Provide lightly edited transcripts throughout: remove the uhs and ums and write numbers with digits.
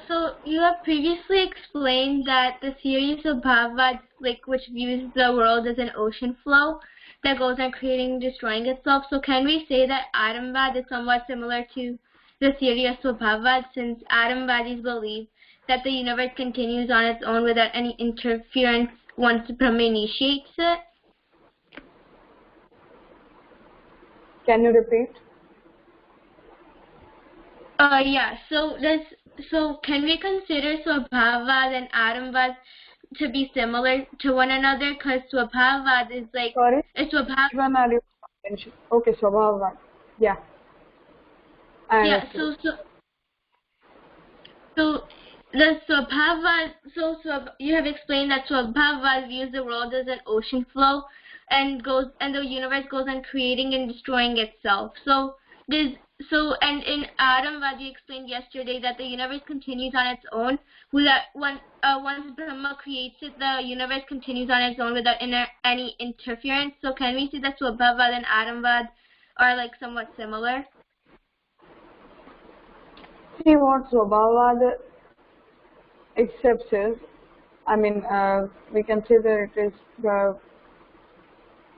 So you have previously explained that the theory of Swabhavavad, like which views the world as an ocean flow that goes on creating and destroying itself. So can we say that Atomvad is somewhat similar to the theory of Swabhavavad, since Atomvadis believe that the universe continues on its own without any interference once Brahma initiates it? Can you repeat? Yeah. So can we consider Swabhavad and Atomvad to be similar to one another? Because Swabhavad is like Sorry? Swabhav. Which one are you mentioning? Okay, Swabhavad. Yeah. Yeah. Understood. So the Swabhavad. You have explained that Swabhavad views the world as an ocean flow, and the universe goes on creating and destroying itself. And in Atomvad, you explained yesterday that the universe continues on its own without once Brahma creates it, the universe continues on its own without any interference. So can we see that Swabhavad and Atomvad are like somewhat similar? See, what Swabhavad accepts is, we can say that it is the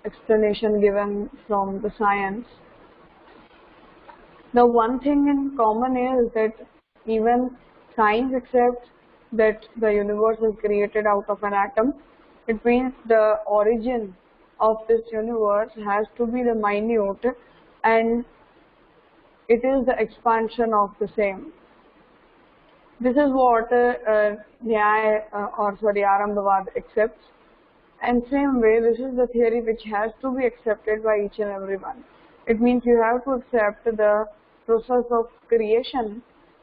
explanation given from the science. The one thing in common is that even science accepts that the universe is created out of an atom. It means the origin of this universe has to be the minute, and it is the expansion of the same. This is what Arambhavad accepts. And same way, this is the theory which has to be accepted by each and everyone. It means you have to accept the process of creation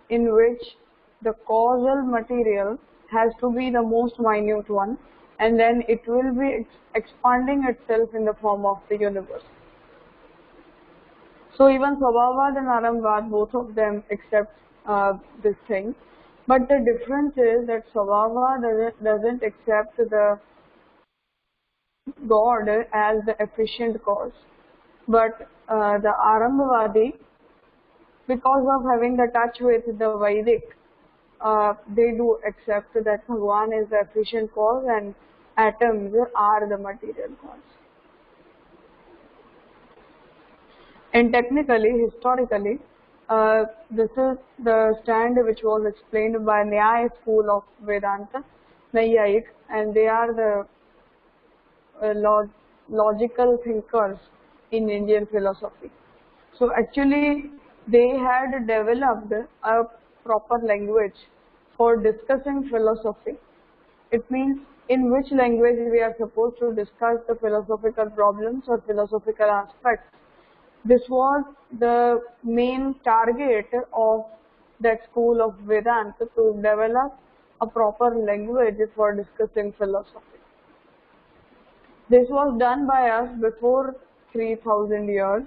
in which the causal material has to be the most minute one, and then it will be expanding itself in the form of the universe. So even Swabhavad and Arambhavad, both of them accept this thing. But the difference is that Swabhavad doesn't accept the God as the efficient cause. But the Arambhavadi, because of having the touch with the Vedic, they do accept that Bhagwan is the efficient cause and atoms are the material cause. And technically, historically, this is the stand which was explained by Nyaya school of Vedanta, Naiyayic, and they are the logical thinkers in Indian philosophy. So actually, they had developed a proper language for discussing philosophy. It means in which language we are supposed to discuss the philosophical problems or philosophical aspects. This was the main target of that school of Vedanta, to develop a proper language for discussing philosophy. This was done by us before 3000 years,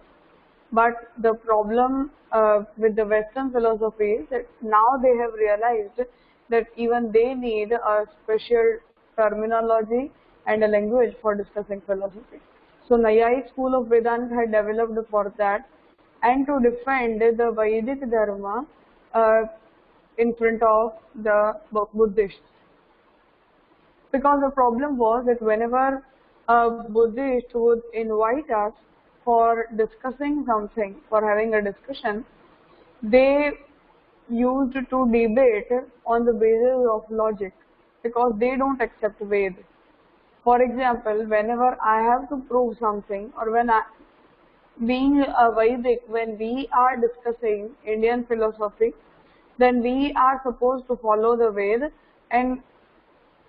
but the problem with the Western philosophy is that now they have realized that even they need a special terminology and a language for discussing philosophy. So Naiyayic school of Vedanta had developed for that, and to defend the Vedic Dharma in front of the Buddhists. Because the problem was that whenever a Buddhist would invite us for discussing something, for having a discussion, they used to debate on the basis of logic, because they don't accept Ved. For example, whenever I have to prove something, or being a Vedic, when we are discussing Indian philosophy, then we are supposed to follow the Ved, and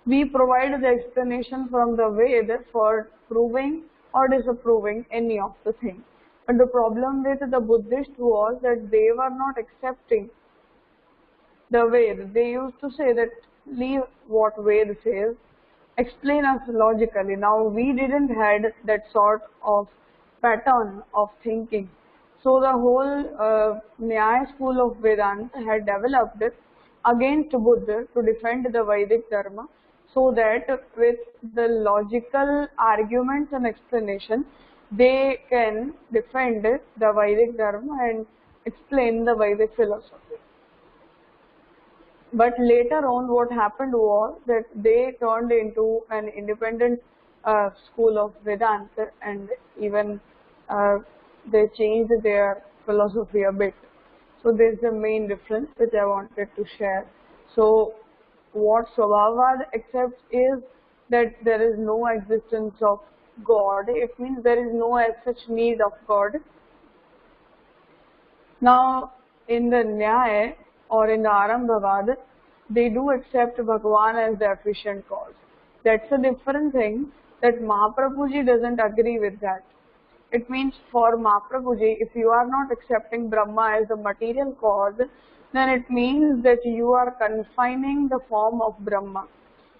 we provide the explanation from the Ved for proving or disapproving any of the things. But the problem with the Buddhists was that they were not accepting the Ved. They used to say that leave what Ved says, explain us logically. Now we didn't had that sort of pattern of thinking. So the whole Nyaya school of Vedanta had developed against Buddha to defend the Vedic Dharma, so that with the logical arguments and explanation, they can defend the Vedic Dharma and explain the Vedic philosophy. But later on, what happened was that they turned into an independent school of Vedanta, and even uh, they changed their philosophy a bit. So this is the main difference which I wanted to share. So what Swabhavad accepts is that there is no existence of God. It means there is no as such need of God. Now, in the Nyaya or in the Arambhavad, they do accept Bhagwan as the efficient cause. That's a different thing, that Mahaprabhuji doesn't agree with that. It means for Mahaprabhuji, if you are not accepting Brahma as the material cause, then it means that you are confining the form of Brahma.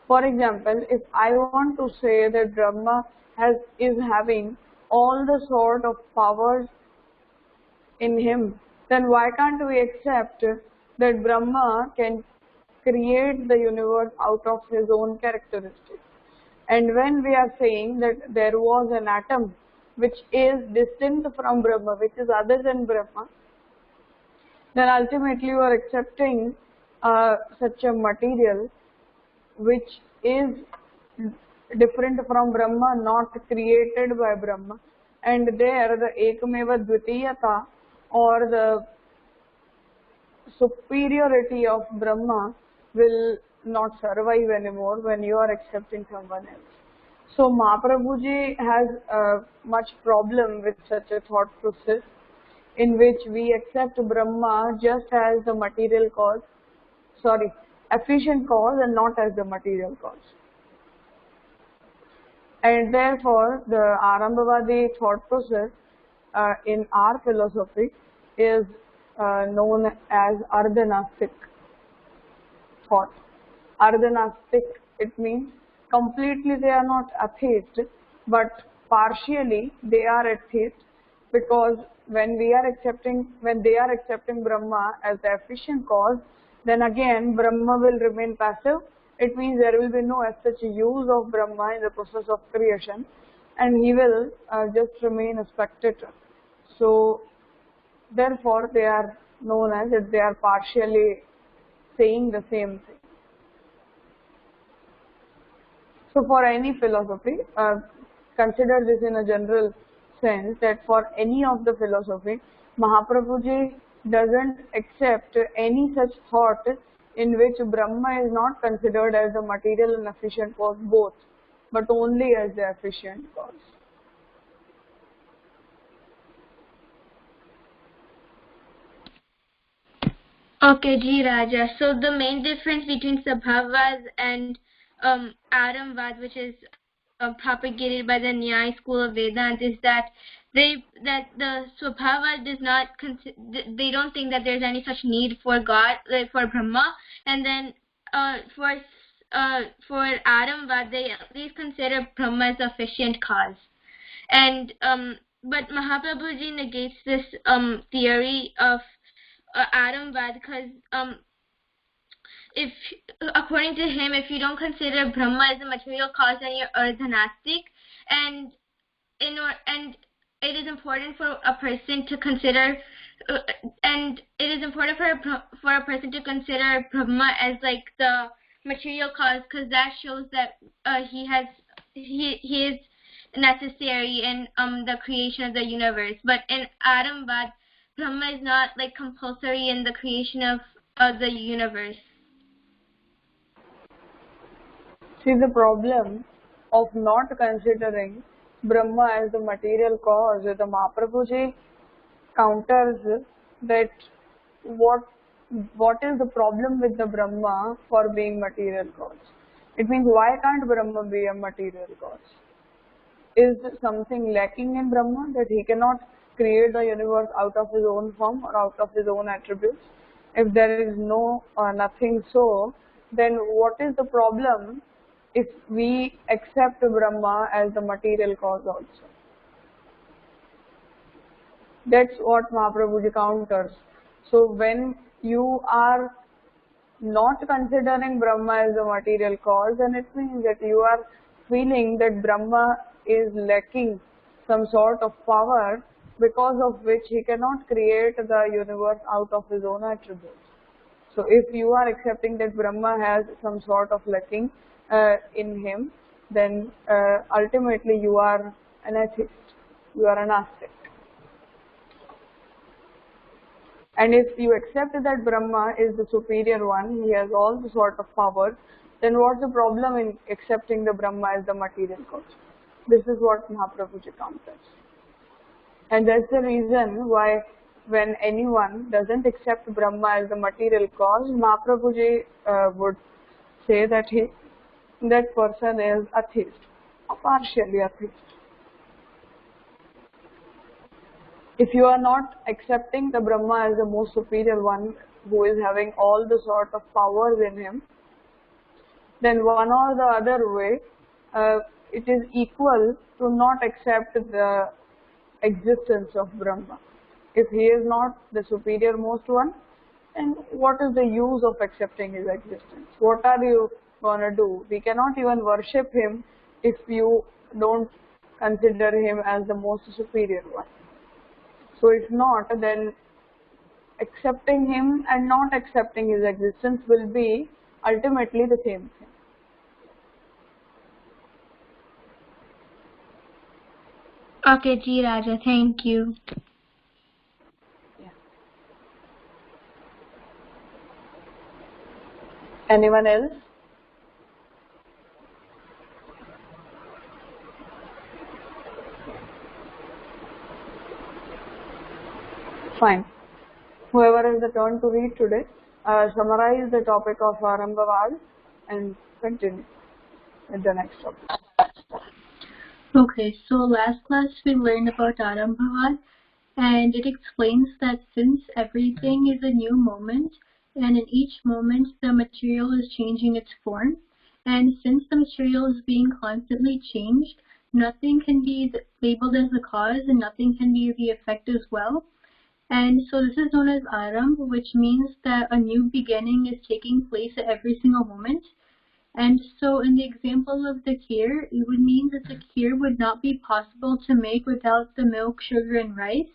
For example, if I want to say that Brahma is having all the sort of powers in him, then why can't we accept that Brahma can create the universe out of his own characteristics? And when we are saying that there was an atom which is distinct from Brahma, which is other than Brahma, then ultimately you are accepting such a material which is different from Brahma, not created by Brahma. And there the Ekameva Dvitiyata, or the superiority of Brahma, will not survive anymore when you are accepting someone else. So Mahaprabhuji has much problem with such a thought process in which we accept Brahma just as the material cause, efficient cause, and not as the material cause. And therefore the Arambhavadi thought process in our philosophy is known as Ardhanastic thought. Ardhanastic, it means completely they are not atheist, but partially they are atheist, because when they are accepting Brahma as the efficient cause, then again Brahma will remain passive. It means there will be no as such use of Brahma in the process of creation, and he will just remain a spectator. So therefore they are known as that they are partially saying the same thing. So for any philosophy, consider this in a general sense, that for any of the philosophy, Mahaprabhuji doesn't accept any such thought in which Brahma is not considered as the material and efficient cause both, but only as the efficient cause. Okay, Ji Raja. So the main difference between Sabhavad and Aramvad, which is propagated by the Nyaya school of Vedanta, is that the Swabhava does not they don't think that there's any such need for God, like for Brahma, and then for Aramvad they at least consider Brahma as the efficient cause, and but Mahaprabhuji negates this theory of Aramvad, because if according to him, if you don't consider Brahma as a material cause, then you're Ardhanastic, and it is important for a person to consider Brahma as like the material cause, because that shows that he is necessary in the creation of the universe. But in Aramvad, Brahma is not like compulsory in the creation of the universe. See, the problem of not considering Brahma as the material cause, the Mahaprabhuji counters that what is the problem with the Brahma for being material cause? It means, why can't Brahma be a material cause? Is something lacking in Brahma that he cannot create the universe out of his own form or out of his own attributes? If there is nothing so, then what is the problem if we accept Brahma as the material cause also? That's what Mahaprabhuji counters. So when you are not considering Brahma as the material cause, then it means that you are feeling that Brahma is lacking some sort of power, because of which he cannot create the universe out of his own attributes. So if you are accepting that Brahma has some sort of lacking in him, then ultimately you are an atheist, you are an ascetic. And if you accept that Brahma is the superior one, he has all the sort of power, then what's the problem in accepting the Brahma as the material cause? This is what Mahaprabhuji counters. And that's the reason why when anyone doesn't accept Brahma as the material cause, Mahaprabhuji would say that that person is atheist, partially atheist. If you are not accepting the Brahma as the most superior one who is having all the sort of powers in him, then one or the other way, it is equal to not accept the existence of Brahma. If he is not the superior most one, then what is the use of accepting his existence? What are you going to do? We cannot even worship him if you don't consider him as the most superior one. So if not, then accepting him and not accepting his existence will be ultimately the same thing. Okay, Ji Raja, thank you. Yeah. Anyone else? Fine. Whoever has the turn to read today, summarize the topic of Arambhavad and continue with the next topic. Okay, so last class we learned about Arambhavad, and it explains that since everything is a new moment, and in each moment the material is changing its form, and since the material is being constantly changed, nothing can be labeled as the cause and nothing can be the effect as well. And so this is known as Arambh, which means that a new beginning is taking place at every single moment. And so in the example of the kheer, it would mean that the kheer would not be possible to make without the milk, sugar, and rice,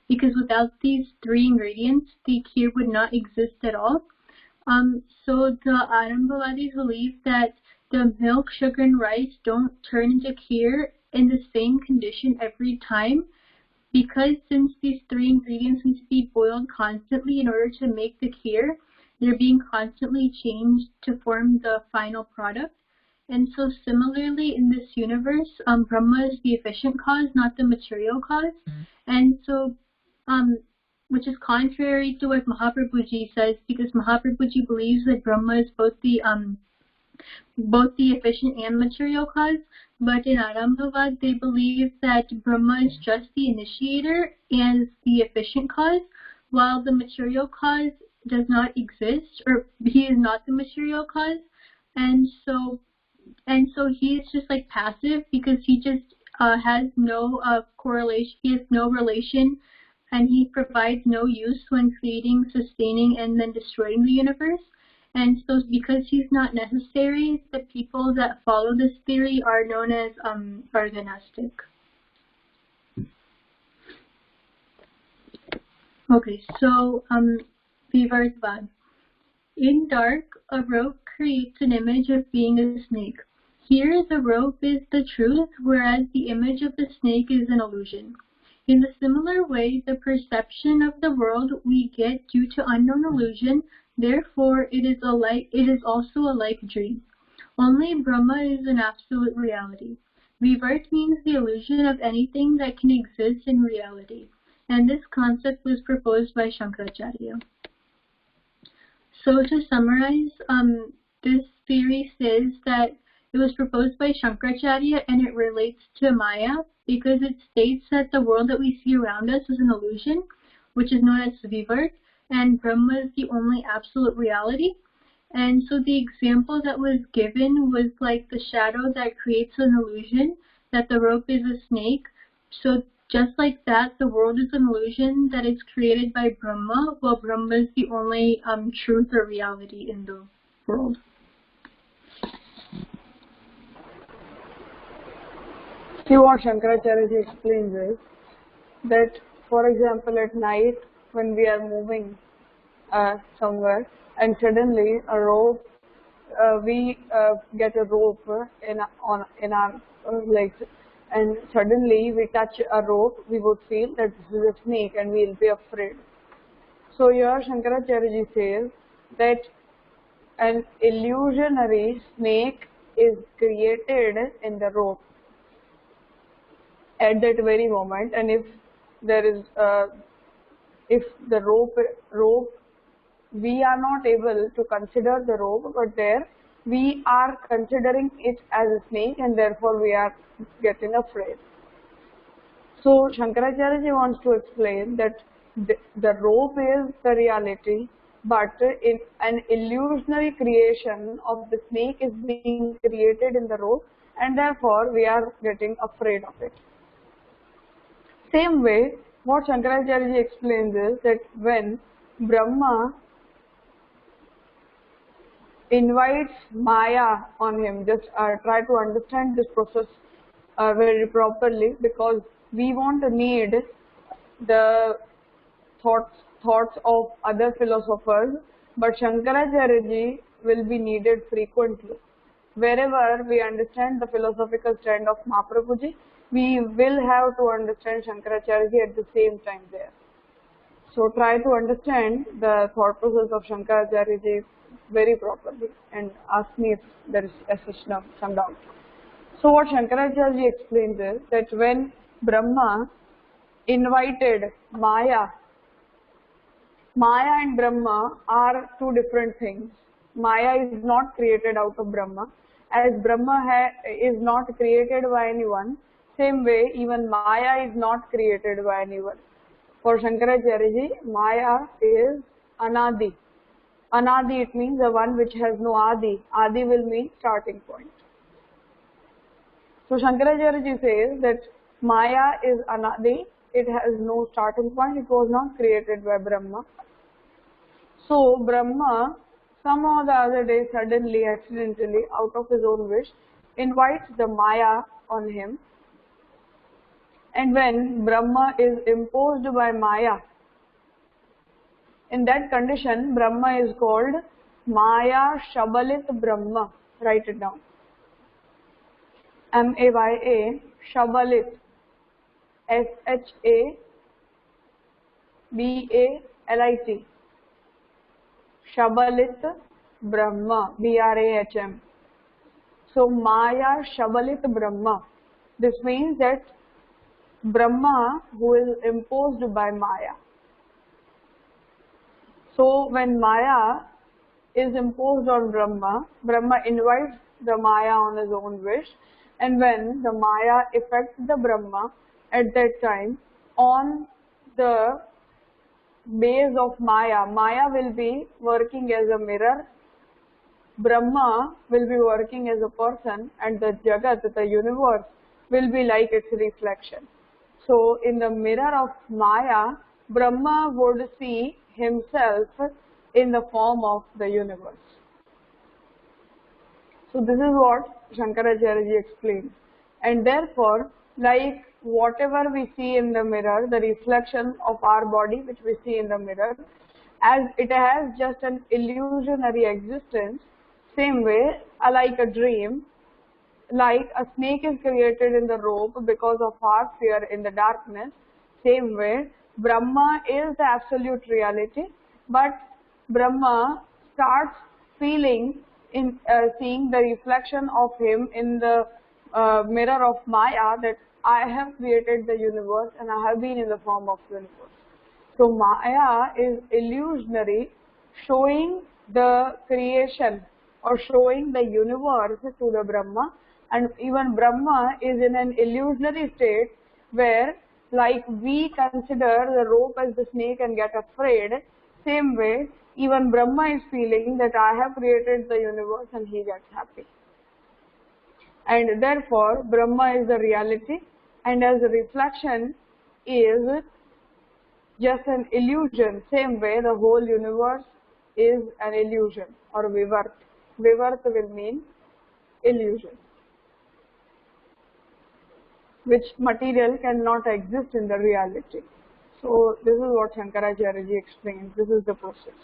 because without these three ingredients, the kheer would not exist at all. So the Arambhavadis believe that the milk, sugar, and rice don't turn into kheer in the same condition every time, because since these three ingredients need to be boiled constantly in order to make the kheer, they're being constantly changed to form the final product. And so similarly in this universe, Brahma is the efficient cause, not the material cause. And so, which is contrary to what Mahaprabhuji says, because Mahaprabhuji believes that Brahma is both the efficient and material cause, but in Arambhavad they believe that Brahma is just the initiator and the efficient cause, while the material cause does not exist, or he is not the material cause, and so he is just like passive, because he just has no correlation, he has no relation, and he provides no use when creating, sustaining, and then destroying the universe. And so because he's not necessary, the people that follow this theory are known as are the Gnostic. Okay, so Vivartvad. In dark, a rope creates an image of being a snake. Here the rope is the truth, whereas the image of the snake is an illusion. In a similar way, the perception of the world we get due to unknown illusion, therefore it is also a like dream. Only Brahma is an absolute reality. Vivart means the illusion of anything that can exist in reality, and this concept was proposed by Shankaracharya. So to summarize, this theory says that it was proposed by Shankaracharya and it relates to Maya because it states that the world that we see around us is an illusion, which is known as Vivart, and Brahma is the only absolute reality. And so the example that was given was like the shadow that creates an illusion, that the rope is a snake. So just like that, the world is an illusion that is created by Brahma, while Brahma is the only truth or reality in the world. See, what Shankaracharya explains is that, for example, at night when we are moving somewhere, and suddenly a rope, we get a rope in our legs, and suddenly we touch a rope, we would feel that this is a snake and we will be afraid. So here Shankaracharya says that an illusionary snake is created in the rope at that very moment, and if there is if the rope we are not able to consider the rope, but there we are considering it as a snake, and therefore we are getting afraid. So Shankaracharya ji wants to explain that the rope is the reality, but in an illusionary creation of the snake is being created in the rope, and therefore we are getting afraid of it. Same way, what Shankaracharya ji explains is that when Brahma invites Maya on him, just try to understand this process very properly, because we won't need the thoughts of other philosophers, but Shankaracharya ji will be needed frequently. Wherever we understand the philosophical stand of Mahaprabhu ji, we will have to understand Shankaracharya ji at the same time there. So try to understand the thought process of Shankaracharya ji very properly and ask me if there is some doubt. So what Shankaracharya ji explains is that when Brahma invited Maya and Brahma are two different things. Maya is not created out of Brahma. As Brahma is not created by anyone, same way even Maya is not created by anyone. For Shankaracharya ji, Maya is Anadi. Anadi, it means the one which has no Adi. Adi will mean starting point. So Shankaracharya ji says that Maya is Anadi, it has no starting point, it was not created by Brahma. So Brahma, some or the other day, suddenly, accidentally, out of his own wish, invites the Maya on him. And when Brahma is imposed by Maya, in that condition, Brahma is called Maya Shabalit Brahma. Write it down. M-A-Y-A, Shabalit, S-H-A-B-A-L-I-T. Shabalit Brahma, B-R-A-H-M. So Maya Shabalit Brahma. This means that Brahma who is imposed by Maya. So when Maya is imposed on Brahma, Brahma invites the Maya on his own wish, and when the Maya affects the Brahma, at that time, on the base of Maya, Maya will be working as a mirror, Brahma will be working as a person, and the Jagat, the universe, will be like its reflection. So in the mirror of Maya, Brahma would see himself in the form of the universe. So this is what Shankaracharya ji explains. And therefore, like whatever we see in the mirror, the reflection of our body which we see in the mirror, as it has just an illusionary existence, same way, like a dream, like a snake is created in the rope because of our fear in the darkness, same way, Brahma is the absolute reality, but Brahma starts feeling in seeing the reflection of him in the mirror of Maya, that I have created the universe and I have been in the form of universe. So Maya is illusionary, showing the creation or showing the universe to the Brahma, and even Brahma is in an illusionary state where, like we consider the rope as the snake and get afraid, same way even Brahma is feeling that I have created the universe and he gets happy. And therefore Brahma is the reality, and as a reflection is just an illusion, same way the whole universe is an illusion or vivarth. Vivarth will mean illusion, which material cannot exist in the reality. So this is what Shankaracharya ji explains. This is the process.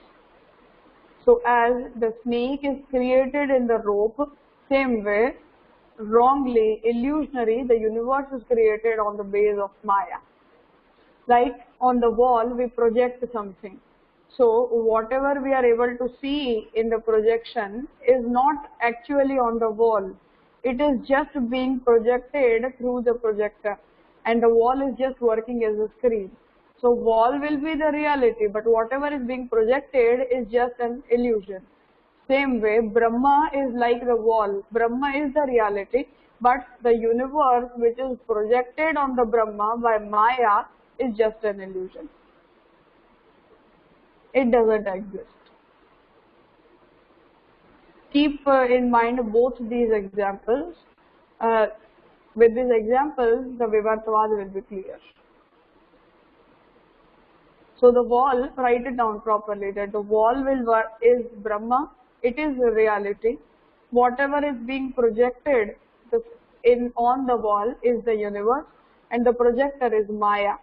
So as the snake is created in the rope, same way, wrongly, illusionary, the universe is created on the base of Maya. Like on the wall, we project something. So whatever we are able to see in the projection is not actually on the wall. It is just being projected through the projector, and the wall is just working as a screen. So wall will be the reality, but whatever is being projected is just an illusion. Same way, Brahma is like the wall. Brahma is the reality, but the universe which is projected on the Brahma by Maya is just an illusion. It doesn't exist. Keep in mind both these examples. With these examples, the Vivartavad will be clear. So the wall, write it down properly, that the wall is Brahma, it is the reality. Whatever is being projected on the wall is the universe, and the projector is Maya.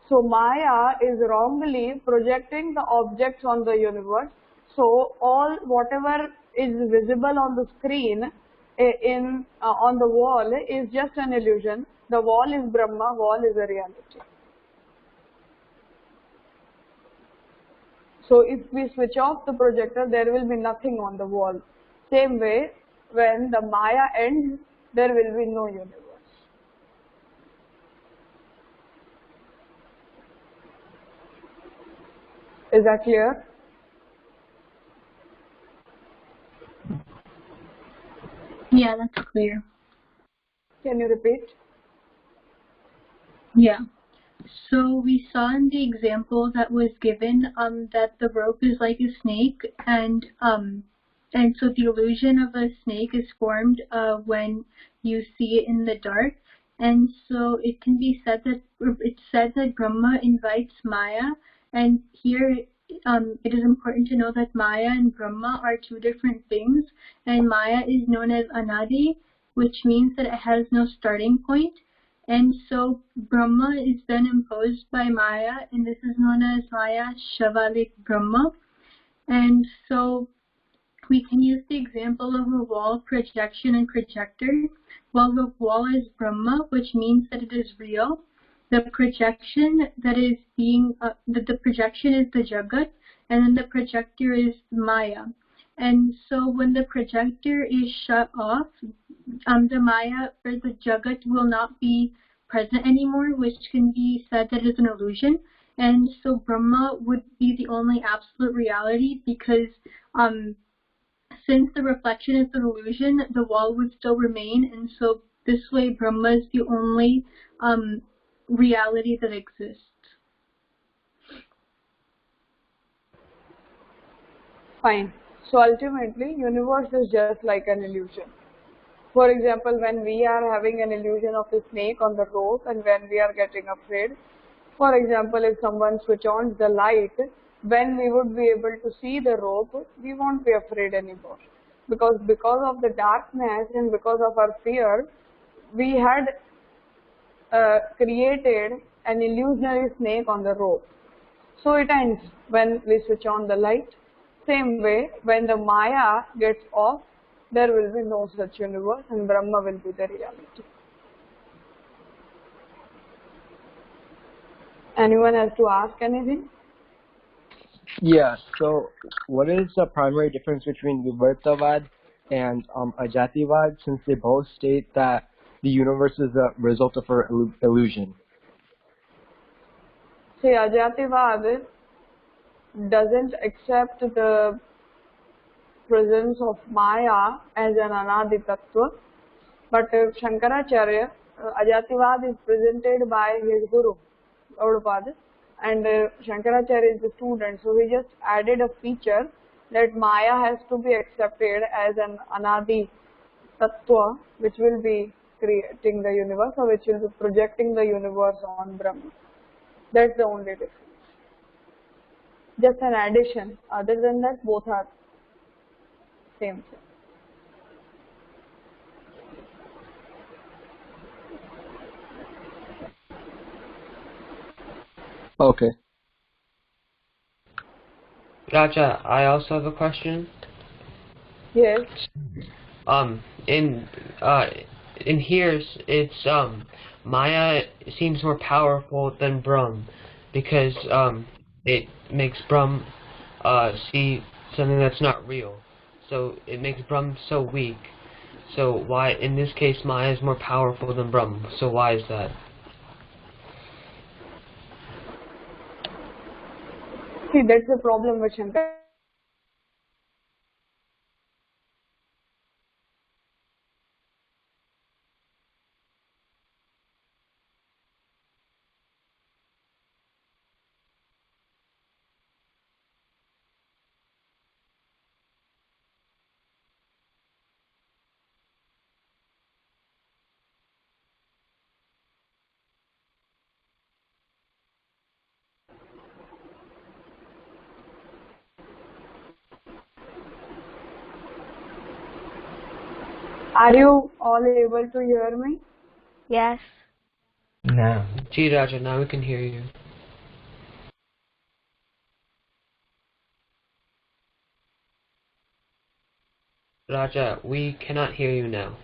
So Maya is wrongly projecting the objects on the universe. So whatever is visible on the screen on the wall is just an illusion. The wall is Brahma, wall is a reality. So if we switch off the projector, there will be nothing on the wall. Same way, when the Maya ends, there will be no universe. Is that clear? Yeah, that's clear. Can you repeat? Yeah. So we saw in the example that was given that the rope is like a snake, and so the illusion of a snake is formed when you see it in the dark, and so it can be said that Brahma invites Maya, and here it is important to know that Maya and Brahma are two different things, and Maya is known as Anadi, which means that it has no starting point. And so Brahma is then imposed by Maya, and this is known as Maya Shavalik Brahma. And so we can use the example of a wall, projection, and projector. While the wall is Brahma, which means that it is real, the projection that is the projection is the Jagat, and then the projector is Maya. And so when the projector is shut off, the Maya or the Jagat will not be present anymore, which can be said that is an illusion. And so Brahma would be the only absolute reality, because since the reflection is an illusion, the wall would still remain, and so this way Brahma is the only reality that exists. Fine. So ultimately, universe is just like an illusion. For example, when we are having an illusion of a snake on the rope, and when we are getting afraid, for example, if someone switch on the light, when we would be able to see the rope, we won't be afraid anymore. Because of the darkness and because of our fear, we had created an illusionary snake on the rope. So it ends when we switch on the light. Same way, when the Maya gets off, there will be no such universe, and Brahma will be the reality. Anyone has to ask anything? Yeah, so what is the primary difference between Vivartavad and Ajativad, since they both state that the universe is a result of our illusion? See, Ajativad doesn't accept the presence of Maya as an Anadi Tattva, but Shankaracharya, Ajativad is presented by his Guru, Gaudapada, and Shankaracharya is the student, so he just added a feature that Maya has to be accepted as an Anadi Tattva, which will be creating the universe, or which will be projecting the universe on Brahma. That's the only difference. Just an addition. Other than that, both are same thing. Okay. Raja, I also have a question. Yes. In in here it's Maya seems more powerful than Brahm because it makes Brahm see something that's not real. So it makes Brahm so weak. So why in this case Maya is more powerful than Brahm? So why is that? See, that's the problem with Shankar. Are you all able to hear me? Yes. No. Gee Raja, now we can hear you. Raja, we cannot hear you now.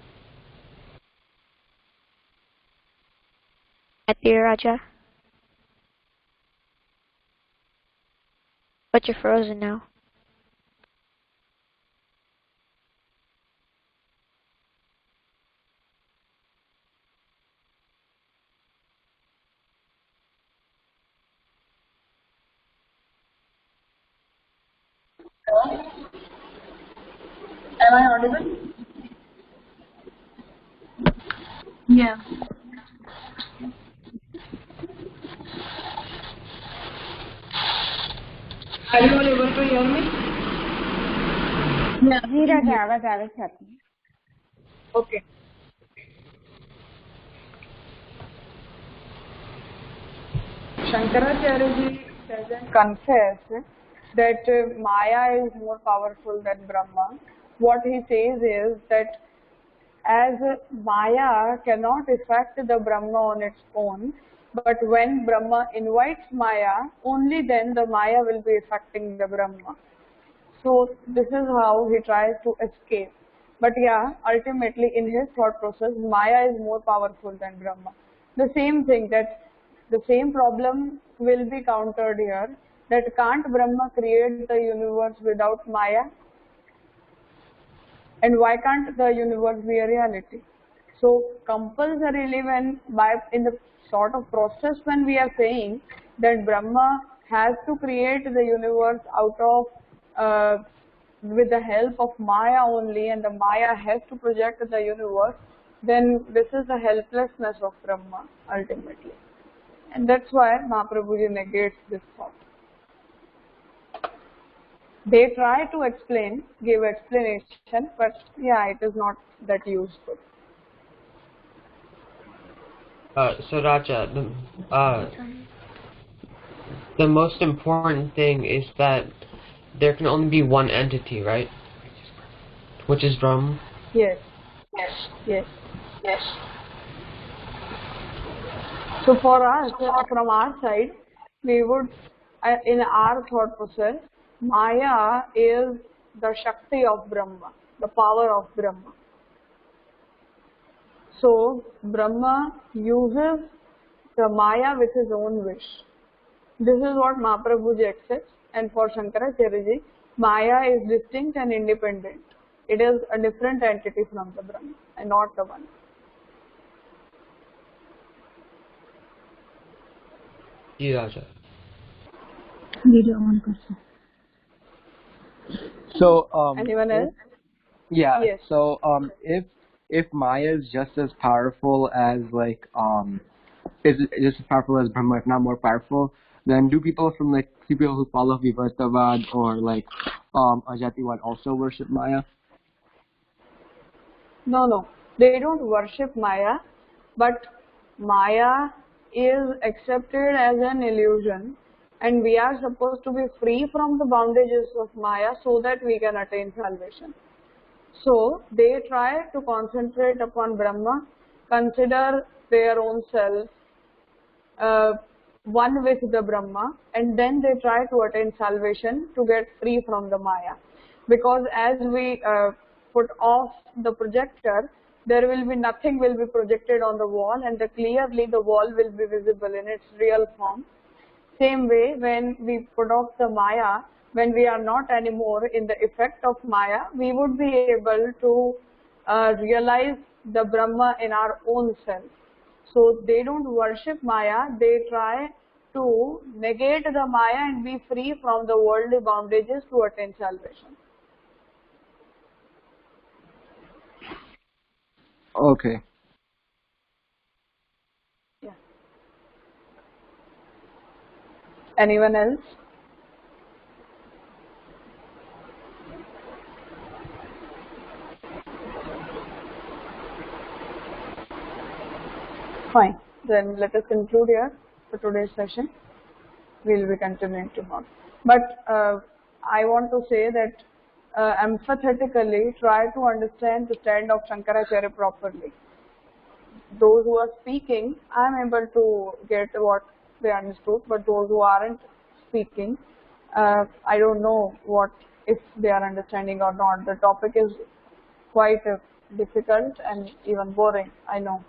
Dear Raja. But you're frozen now. Am I audible? Yeah. Are you all able to hear me? Yeah. જી રાજા આવાજ આવે છે આપની. Okay. Shankaracharya doesn't confess that Maya is more powerful than Brahma. What he says is that as Maya cannot affect the Brahma on its own, but when Brahma invites Maya, only then the Maya will be affecting the Brahma. So this is how he tries to escape. But yeah, ultimately in his thought process, Maya is more powerful than Brahma. The same thing, that the same problem will be countered here, that can't Brahma create the universe without Maya? And why can't the universe be a reality? So compulsorily in the sort of process when we are saying that Brahma has to create the universe out of with the help of Maya only, and the Maya has to project the universe, then this is the helplessness of Brahma ultimately. And that's why Mahaprabhuji negates this thought. They try to give explanation, but yeah, it is not that useful. So Raja, the most important thing is that there can only be one entity, right? Which is Brahma. Yes, yes, yes, yes. So for us, from our side, we would, in our thought process, Maya is the Shakti of Brahma, the power of Brahma. So Brahma uses the Maya with his own wish. This is what Mahaprabhuji accepts, and for Shankaracharya, Maya is distinct and independent. It is a different entity from the Brahma and not the one. Yeah, Raja. We do one question. So Anyone else? yeah. Yes. So if Maya is just as powerful as is just as powerful as Brahma, if not more powerful, then do people who follow Vivartavad or Ajativad also worship Maya? No, they don't worship Maya, but Maya is accepted as an illusion, and we are supposed to be free from the bondages of Maya so that we can attain salvation. So they try to concentrate upon Brahma, consider their own self, one with the Brahma, and then they try to attain salvation to get free from the Maya. Because as we put off the projector, there will be nothing will be projected on the wall, and clearly the wall will be visible in its real form. Same way, when we put off the Maya, when we are not anymore in the effect of Maya, we would be able to realize the Brahma in our own self. So they don't worship Maya, they try to negate the Maya and be free from the worldly bondages to attain salvation. Okay. Yeah. Anyone else? Fine. Then let us conclude here for today's session. We'll be continuing tomorrow. But I want to say that emphatically try to understand the stand of Shankaracharya properly. Those who are speaking, I am able to get what they understood, but those who aren't speaking, I don't know what if they are understanding or not. The topic is quite difficult and even boring, I know.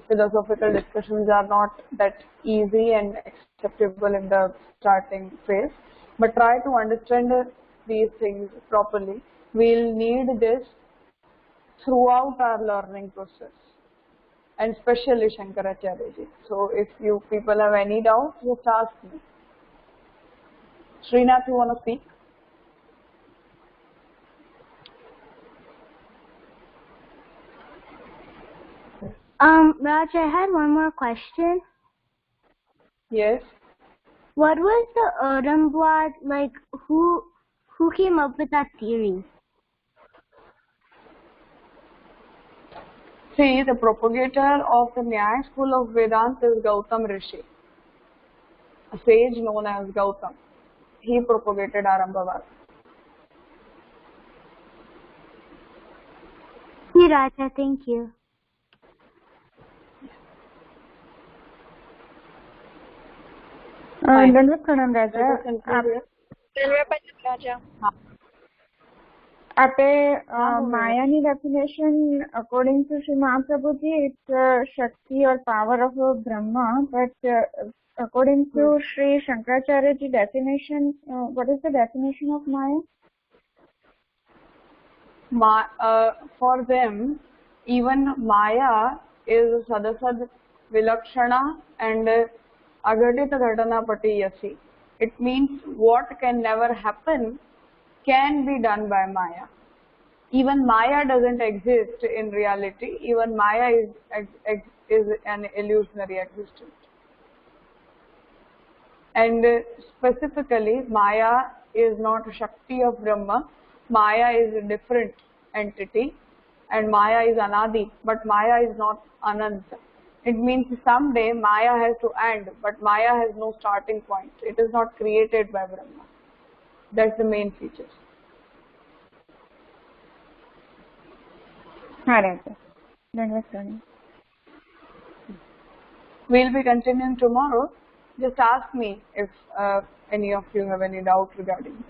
Philosophical discussions are not that easy and acceptable in the starting phase, but try to understand these things properly. We'll need this throughout our learning process, and especially Shankaracharya ji. So if you people have any doubt, just ask me. Srinath, you want to speak? Raj, I had one more question. Yes. What was the Aurangabad, like, who came up with that theory? See, the propagator of the Nyaya school of Vedanta is Gautam Rishi, a sage known as Gautam. He propagated Arambhavad. See, Raja, thank you. धन्यवाद प्रणाम राजा आपे मायानी definition according to Shri Mahaprabhu ji it's shakti और power of Brahma but according to Shri Shankaracharya ji definition what is the definition of maya for them, even Maya is Sadasad Vilakshana and Agadita Ghatana Patiyasi. It means what can never happen can be done by Maya. Even Maya doesn't exist in reality. Even Maya is an illusionary existence. And specifically, Maya is not Shakti of Brahma. Maya is a different entity, and Maya is Anadi, but Maya is not Ananta. It means someday Maya has to end, but Maya has no starting point. It is not created by Brahma. That's the main feature. We'll be continuing tomorrow. Just ask me if any of you have any doubt regarding it.